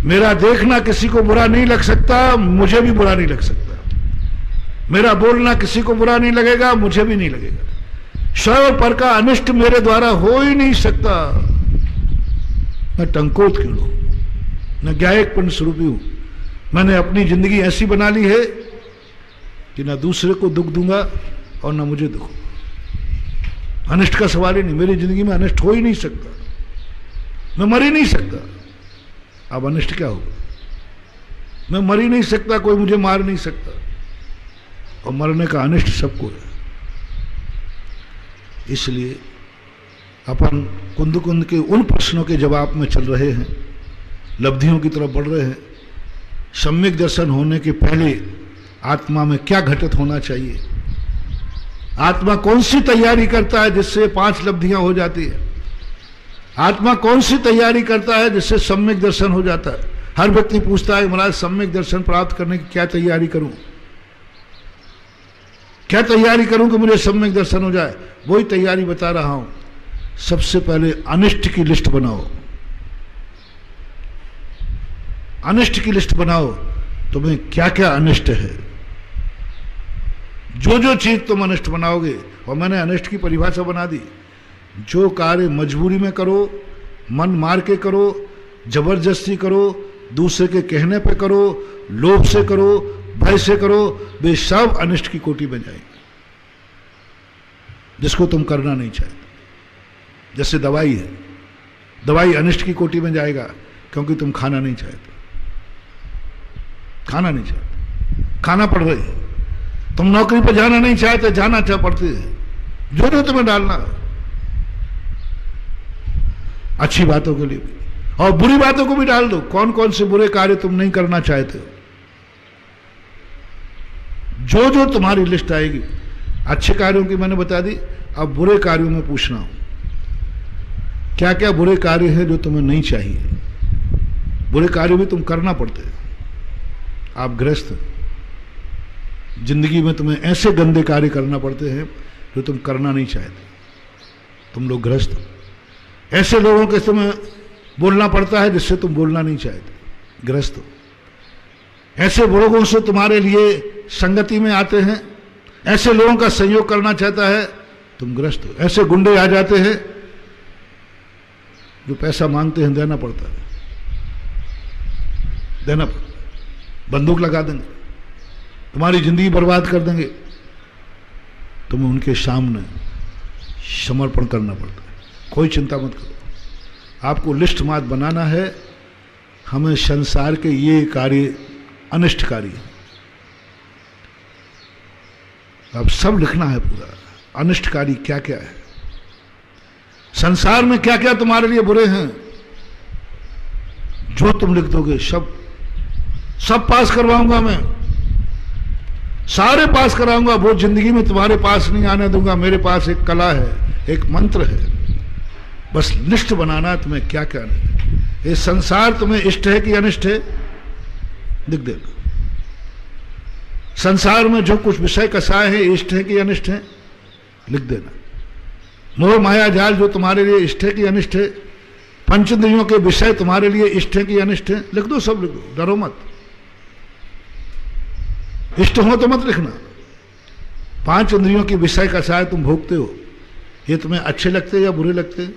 मेरा देखना किसी को बुरा नहीं लग सकता, मुझे भी बुरा नहीं लग सकता, मेरा बोलना किसी को बुरा नहीं लगेगा, मुझे भी नहीं लगेगा। स्वयं पर का अनिष्ट मेरे द्वारा हो ही नहीं सकता। मैं टंकोत कीर्ण हूं, मैं गायक पुण्य स्वरूपी हूं। मैंने अपनी जिंदगी ऐसी बना ली है कि ना दूसरे को दुख दूंगा और ना मुझे दुख। अनिष्ट का सवाल ही नहीं, मेरी जिंदगी में अनिष्ट हो ही नहीं सकता, मैं मर ही नहीं सकता। अब अनिष्ट क्या होगा? मैं मर ही नहीं सकता, कोई मुझे मार नहीं सकता, और मरने का अनिष्ट सबको है। इसलिए अपन कुंद कुंद के उन प्रश्नों के जवाब में चल रहे हैं, लब्धियों की तरफ बढ़ रहे हैं। सम्यक दर्शन होने के पहले आत्मा में क्या घटित होना चाहिए, आत्मा कौन सी तैयारी करता है जिससे 5 लब्धियां हो जाती है, आत्मा कौन सी तैयारी करता है जिससे सम्यक दर्शन हो जाता है। हर व्यक्ति पूछता है महाराज सम्यक दर्शन प्राप्त करने की क्या तैयारी करूं, क्या तैयारी करूं कि मुझे सम्यक दर्शन हो जाए। वही तैयारी बता रहा हूं। सबसे पहले अनिष्ट की लिस्ट बनाओ, अनिष्ट की लिस्ट बनाओ, तुम्हें क्या क्या अनिष्ट है, जो जो चीज तुम अनिष्ट बनाओगे। और मैंने अनिष्ट की परिभाषा बना दी, जो कार्य मजबूरी में करो, मन मार के करो, जबरदस्ती करो, दूसरे के कहने पे करो, लोभ से करो, भय से करो, वे सब अनिष्ट की कोटि में जाएंगे, जिसको तुम करना नहीं चाहते। जैसे दवाई है, दवाई अनिष्ट की कोटि में जाएगा क्योंकि तुम खाना नहीं चाहते, खाना नहीं चाहते, खाना पड़ रही है। तुम नौकरी पर जाना नहीं चाहते, जाना चाह पड़ती है, जो जो तुम्हें डालना है, अच्छी बातों के लिए भी और बुरी बातों को भी डाल दो। कौन कौन से बुरे कार्य तुम नहीं करना चाहते हो, जो जो तुम्हारी लिस्ट आएगी। अच्छे कार्यों की मैंने बता दी, अब बुरे कार्यों में पूछना हो, क्या क्या बुरे कार्य हैं जो तुम्हें नहीं चाहिए। बुरे कार्य भी तुम करना पड़ते हैं। आप गृहस्थ, जिंदगी में तुम्हें ऐसे गंदे कार्य करना पड़ते हैं जो तुम करना नहीं चाहते। तुम लोग गृहस्थ, ऐसे लोगों के तुम्हें बोलना पड़ता है जिससे तुम बोलना नहीं चाहते। गृहस्थ, ऐसे लोगों से तुम्हारे लिए संगति में आते हैं, ऐसे लोगों का सहयोग करना चाहता है, तुम गृहस्थ हो। ऐसे गुंडे आ जाते हैं जो पैसा मांगते हैं, देना पड़ता है, देना पड़ता है। बंदूक लगा देंगे, तुम्हारी जिंदगी बर्बाद कर देंगे, तुम्हें उनके सामने समर्पण करना पड़ता है। कोई चिंता मत करो, आपको लिस्ट मात बनाना है। हमें संसार के ये कार्य अनिष्टकारी है, अब सब लिखना है पूरा, अनिष्टकारी क्या क्या है, संसार में क्या क्या तुम्हारे लिए बुरे हैं, जो तुम लिख दोगे सब पास करवाऊंगा मैं, सारे पास कराऊंगा। वो जिंदगी में तुम्हारे पास नहीं आने दूंगा। मेरे पास एक कला है, एक मंत्र है, बस लिस्ट बनाना तुम्हें क्या क्या नहीं। ये संसार तुम्हें इष्ट है कि अनिष्ट है, लिख देना। संसार में जो कुछ विषय कसाए हैं, इष्ट है कि अनिष्ट है, लिख देना। मोह माया जाल जो तुम्हारे लिए इष्ट है कि अनिष्ट है, पंचेंद्रियों के विषय तुम्हारे लिए इष्ट है कि अनिष्ट है, लिख दो, सब लिख दो, डरो मत। इष्ट हो तो मत लिखना। 5 इंद्रियों के विषय कसाए तुम भोगते हो, ये तुम्हें अच्छे लगते या बुरे लगते हैं,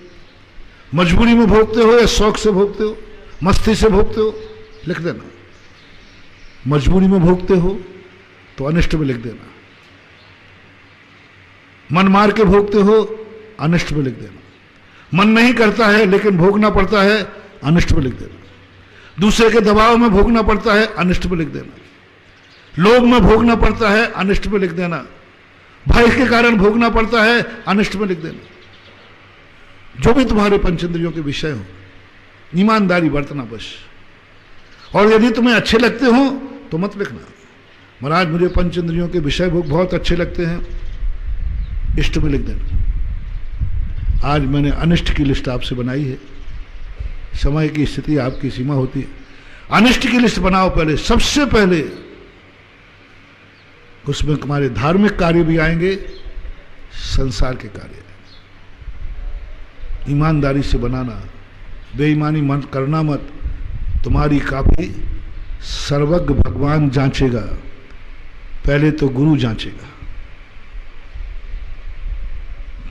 मजबूरी में भोगते हो या शौक से भोगते हो, मस्ती से भोगते हो, लिख देना। मजबूरी में भोगते हो तो अनिष्ट में लिख देना, मन मार के भोगते हो अनिष्ट में लिख देना, मन नहीं करता है लेकिन भोगना पड़ता है अनिष्ट में लिख देना, दूसरे के दबाव में भोगना पड़ता है अनिष्ट में लिख देना, लोभ में भोगना पड़ता है अनिष्ट में लिख देना, भय के कारण भोगना पड़ता है अनिष्ट में लिख देना। जो भी तुम्हारे पंचेंद्रियों के विषय हो, ईमानदारी बरतना बस। और यदि तुम्हें अच्छे लगते हो तो मत लिखना, महाराज मुझे पंचेंद्रियों के विषय भोग बहुत अच्छे लगते हैं, इष्ट में लिख देना। आज मैंने अनिष्ट की लिस्ट आपसे बनाई है, समय की स्थिति आपकी सीमा होती है। अनिष्ट की लिस्ट बनाओ पहले, सबसे पहले। उसमें तुम्हारे धार्मिक कार्य भी आएंगे, संसार के कार्य। ईमानदारी से बनाना, बेईमानी मत करना मत। तुम्हारी काफी सर्वज्ञ भगवान जांचेगा, पहले तो गुरु जांचेगा।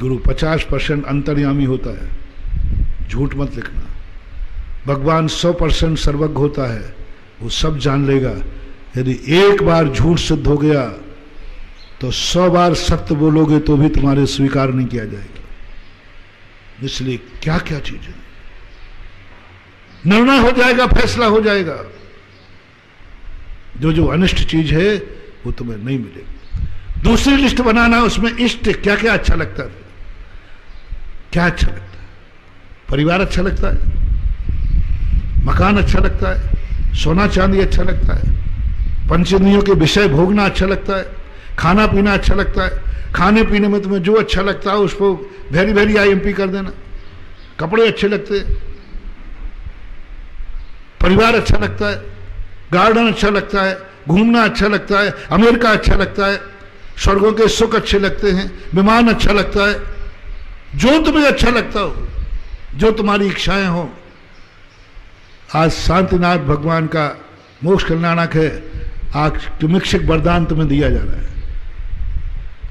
गुरु 50% अंतर्यामी होता है, झूठ मत लिखना। भगवान 100% सर्वज्ञ होता है, वो सब जान लेगा। यदि एक बार झूठ सिद्ध हो गया तो 100 बार सत्य बोलोगे तो भी तुम्हारे स्वीकार नहीं किया जाएगा। इसलिए क्या क्या चीज है, निर्णय हो जाएगा, फैसला हो जाएगा। जो जो अनिष्ट चीज है वो तुम्हें नहीं मिलेगी। दूसरी लिस्ट बनाना, उसमें इष्ट क्या क्या अच्छा लगता है, क्या अच्छा लगता है। परिवार अच्छा लगता है, मकान अच्छा लगता है, सोना चांदी अच्छा लगता है, पंचेंद्रियों के विषय भोगना अच्छा लगता है, खाना पीना अच्छा लगता है। खाने पीने में तुम्हें जो अच्छा लगता है उसको वेरी वेरी IMP कर देना। कपड़े अच्छे लगते हैं, परिवार अच्छा लगता है, गार्डन अच्छा लगता है, घूमना अच्छा लगता है, अमेरिका अच्छा लगता है, स्वर्गों के सुख अच्छे लगते हैं, विमान अच्छा लगता है। जो तुम्हें अच्छा लगता हो, जो तुम्हारी इच्छाएं हो, आज शांतिनाथ भगवान का मोक्ष कल्याणक है, आज किमिक्षिक वरदान तुम्हें दिया जा रहा है।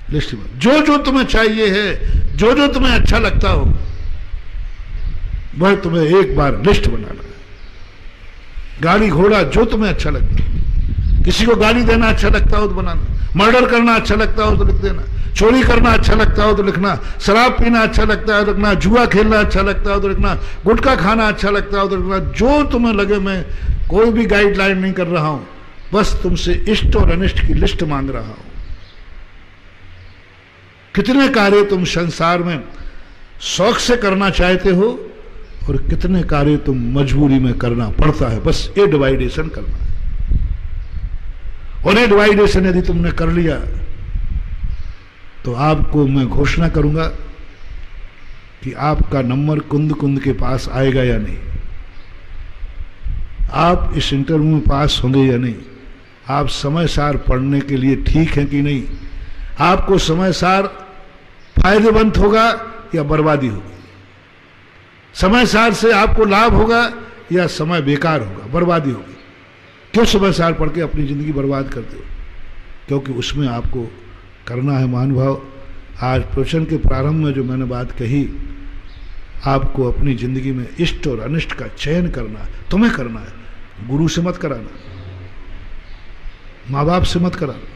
लिस्ट में जो जो तुम्हें चाहिए है, जो जो तुम्हें अच्छा लगता हो, वह तुम्हें एक बार लिस्ट बनाना है। गाड़ी घोड़ा जो तुम्हें अच्छा लगता है, किसी को गाली देना अच्छा लगता हो तो बनाना, मर्डर करना अच्छा लगता हो तो लिख देना, चोरी करना अच्छा लगता हो तो लिखना, शराब पीना अच्छा लगता है तो लिखना, जुआ खेलना अच्छा लगता हो तो लिखना, गुटखा खाना अच्छा लगता हो तो लिखना। जो तुम्हें लगे, मैं कोई भी गाइडलाइन नहीं कर रहा हूं, बस तुमसे इष्ट और अनिष्ट की लिस्ट मांग रहा हूं। कितने कार्य तुम संसार में शौक से करना चाहते हो और कितने कार्य तुम मजबूरी में करना पड़ता है, बस ये डिवाइडेशन करना है। और ये डिवाइडेशन यदि तुमने कर लिया तो आपको मैं घोषणा करूंगा कि आपका नंबर कुंद कुंद के पास आएगा या नहीं, आप इस इंटरव्यू में पास होंगे या नहीं, आप समय सार पढ़ने के लिए ठीक हैं कि नहीं, आपको समय सार फायदेमंद होगा या बर्बादी होगी, समय सार से आपको लाभ होगा या समय बेकार होगा, बर्बादी होगी। क्यों समय सार पढ़ के अपनी जिंदगी बर्बाद करते हो? क्योंकि उसमें आपको करना है महानुभाव। आज प्रवचन के प्रारंभ में जो मैंने बात कही, आपको अपनी जिंदगी में इष्ट और अनिष्ट का चयन करना है, तुम्हें करना है। गुरु से मत कराना, माँ बाप से मत कराना,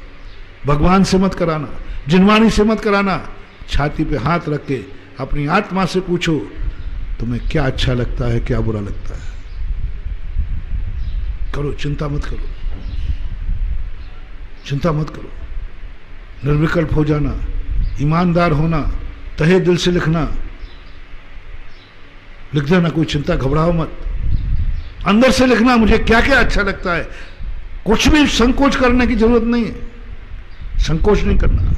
भगवान से मत कराना, जिनवानी से मत कराना। छाती पे हाथ रख के अपनी आत्मा से पूछो, तुम्हें क्या अच्छा लगता है, क्या बुरा लगता है। करो, चिंता मत करो, चिंता मत करो, निर्विकल्प हो जाना, ईमानदार होना, तहे दिल से लिखना, लिख देना, कोई चिंता, घबराओ मत, अंदर से लिखना मुझे क्या क्या अच्छा लगता है। कुछ भी संकोच करने की जरूरत नहीं है, संकोच नहीं करना।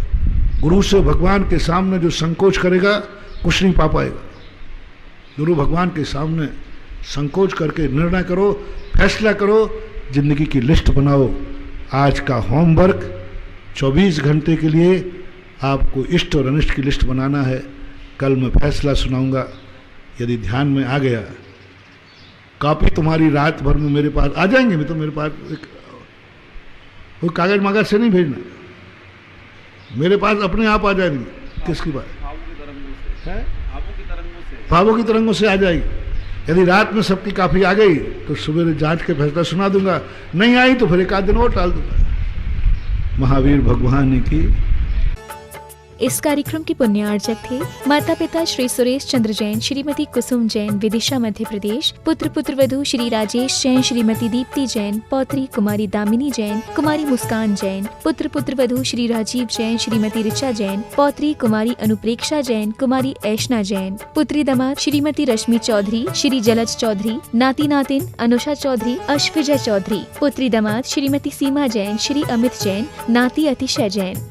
गुरु से भगवान के सामने जो संकोच करेगा कुछ नहीं पा पाएगा। गुरु भगवान के सामने संकोच करके निर्णय करो, फैसला करो, जिंदगी की लिस्ट बनाओ। आज का होमवर्क 24 घंटे के लिए आपको इष्ट और अनिष्ट की लिस्ट बनाना है। कल मैं फैसला सुनाऊंगा, यदि ध्यान में आ गया, कॉपी तुम्हारी रात भर में मेरे पास आ जाएंगे। मैं तो मेरे पास कोई कागज मागज से नहीं भेजना, मेरे पास अपने आप आ जाएंगे। किसकी बात? भावों की तरंगों से आ जाएगी। यदि रात में सबकी काफी आ गई तो सुबह जांच के फैसला सुना दूंगा, नहीं आई तो फिर एक आध दिन और टाल दूंगा। महावीर भगवान की। इस कार्यक्रम के पुण्यार्चक थे माता पिता श्री सुरेश चंद्र जैन, श्रीमती कुसुम जैन, विदिशा मध्य प्रदेश। पुत्र पुत्रवधू श्री राजेश जैन, श्रीमती दीप्ति जैन, पौत्री कुमारी दामिनी जैन, कुमारी मुस्कान जैन। पुत्र पुत्रवधू श्री राजीव जैन, श्रीमती ऋचा जैन, पौत्री कुमारी अनुप्रेक्षा जैन, कुमारी ऐशना जैन। पुत्री दामाद श्रीमती रश्मि चौधरी, श्री जलज चौधरी, नाती नातिन अनुषा चौधरी, अश्विजय चौधरी। पुत्री दामाद श्रीमती सीमा जैन, श्री अमित जैन, नाती अतिशय जैन।